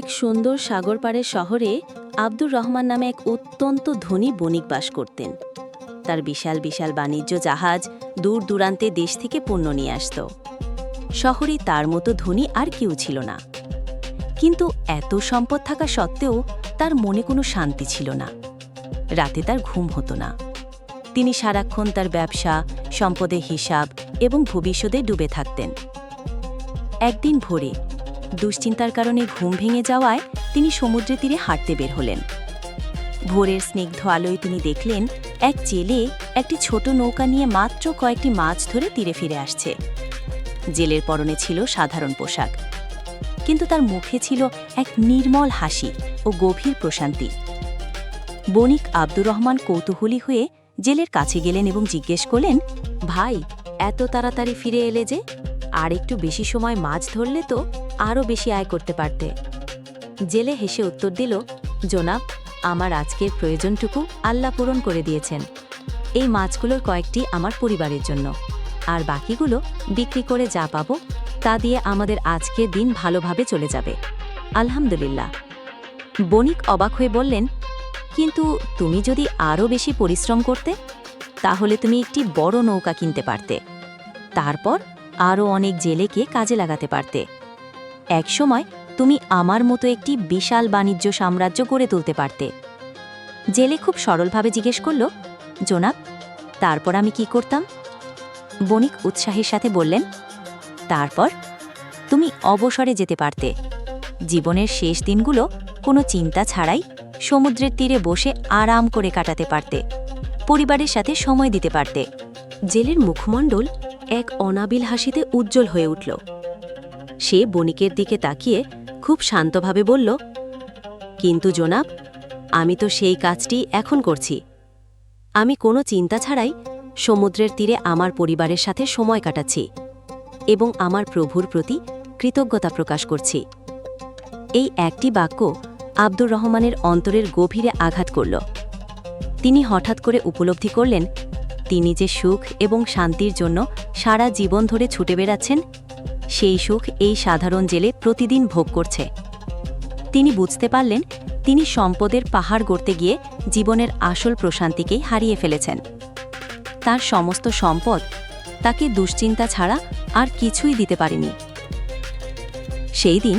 এক সুন্দর সাগর পাড়ের শহরে আব্দুর রহমান নামে এক অত্যন্ত ধনী বণিক বাস করতেন। তার বিশাল বিশাল বাণিজ্য জাহাজ দূর দূরান্তে দেশ থেকে পণ্য নিয়ে আসত। শহরে তার মতো ধনী আর কেউ ছিল না। কিন্তু এত সম্পদ থাকা সত্ত্বেও তার মনে কোনো শান্তি ছিল না। রাতে তার ঘুম হতো না। তিনি সারাক্ষণ তার ব্যবসা, সম্পদের হিসাব এবং ভবিষ্যতে ডুবে থাকতেন। একদিন ভোরে দুশ্চিন্তার কারণে ঘুম ভেঙে যাওয়ায় তিনি সমুদ্রের তীরে হাঁটতে বের হলেন। ভোরের স্নিগ্ধ আলোয় তিনি দেখলেন এক জেলে একটি ছোট নৌকা নিয়ে মাত্র কয়েকটি মাছ ধরে তীরে ফিরে আসছে। জেলের পরনে ছিল সাধারণ পোশাক, কিন্তু তার মুখে ছিল এক নির্মল হাসি ও গভীর প্রশান্তি। বণিক আব্দুর রহমান কৌতূহলী হয়ে জেলের কাছে গেলেন এবং জিজ্ঞেস করলেন, ভাই, এত তাড়াতাড়ি ফিরে এলে যে? আর একটু বেশি সময় মাছ ধরলে তো আরও বেশি আয় করতে পারতে। জেলে হেসে উত্তর দিল, জনাব, আমার আজকের প্রয়োজনটুকু আল্লাহ পূরণ করে দিয়েছেন। এই মাছগুলোর কয়েকটি আমার পরিবারের জন্য, আর বাকিগুলো বিক্রি করে যা পাবো তা দিয়ে আমাদের আজকের দিন ভালোভাবে চলে যাবে, আলহামদুলিল্লাহ। বণিক অবাক হয়ে বললেন, কিন্তু তুমি যদি আরও বেশি পরিশ্রম করতে, তাহলে তুমি একটি বড় নৌকা কিনতে পারতে। তারপর আরও অনেক জেলেকে কাজে লাগাতে পারতে। একসময় তুমি আমার মতো একটি বিশাল বাণিজ্য সাম্রাজ্য গড়ে তুলতে পারতে। জেলে খুব সরলভাবে জিজ্ঞেস করল, জনাব, তারপর আমি কি করতাম? বণিক উৎসাহের সাথে বললেন, তারপর তুমি অবসরে যেতে পারতে। জীবনের শেষ দিনগুলো কোনো চিন্তা ছাড়াই সমুদ্রের তীরে বসে আরাম করে কাটাতে পারতে, পরিবারের সাথে সময় দিতে পারতে। জেলের মুখমণ্ডল এক অনাবিল হাসিতে উজ্জ্বল হয়ে উঠল। সে বণিকের দিকে তাকিয়ে খুব শান্তভাবে বলল, কিন্তু জনাব, আমি তো সেই কাজটি এখন করছি। আমি কোনো চিন্তা ছাড়াই সমুদ্রের তীরে আমার পরিবারের সাথে সময় কাটাচ্ছি এবং আমার প্রভুর প্রতি কৃতজ্ঞতা প্রকাশ করছি। এই একটি বাক্য আব্দুর রহমানের অন্তরের গভীরে আঘাত করল। তিনি হঠাৎ করে উপলব্ধি করলেন, তিনি যে সুখ এবং শান্তির জন্য সারা জীবন ধরে ছুটে বেড়াচ্ছেন, সেই সুখ এই সাধারণ জেলে প্রতিদিন ভোগ করছে। তিনি বুঝতে পারলেন, তিনি সম্পদের পাহাড় গড়তে গিয়ে জীবনের আসল প্রশান্তিকেই হারিয়ে ফেলেছেন। তার সমস্ত সম্পদ তাকে দুশ্চিন্তা ছাড়া আর কিছুই দিতে পারেনি। সেই দিন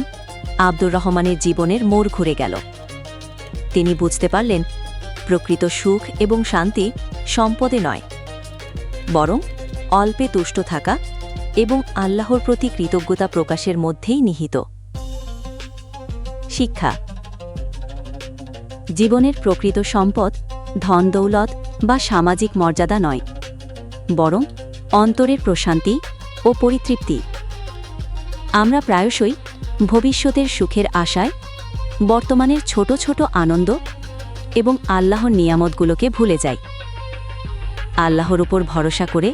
আব্দুর রহমানের জীবনের মোড় ঘুরে গেল। তিনি বুঝতে পারলেন, প্রকৃত সুখ এবং শান্তি সম্পদে নয়, বরং অল্পে তুষ্ট থাকা এবং আল্লাহর প্রতি কৃতজ্ঞতা প্রকাশের মধ্যেই নিহিত। শিক্ষা: জীবনের প্রকৃত সম্পদ ধন দৌলত বা সামাজিক মর্যাদা নয়, বরং অন্তরের প্রশান্তি ও পরিতৃপ্তি। আমরা প্রায়শই ভবিষ্যতের সুখের আশায় বর্তমানের ছোট ছোট আনন্দ এবং আল্লাহর নিয়ামতগুলোকে ভুলে যাই। আল্লাহর উপর ভরসা করে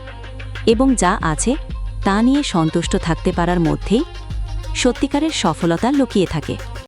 এবং যা আছে তা নিয়ে সন্তুষ্ট থাকতে পারার মধ্যেই সত্যিকারের সফলতা লুকিয়ে থাকে।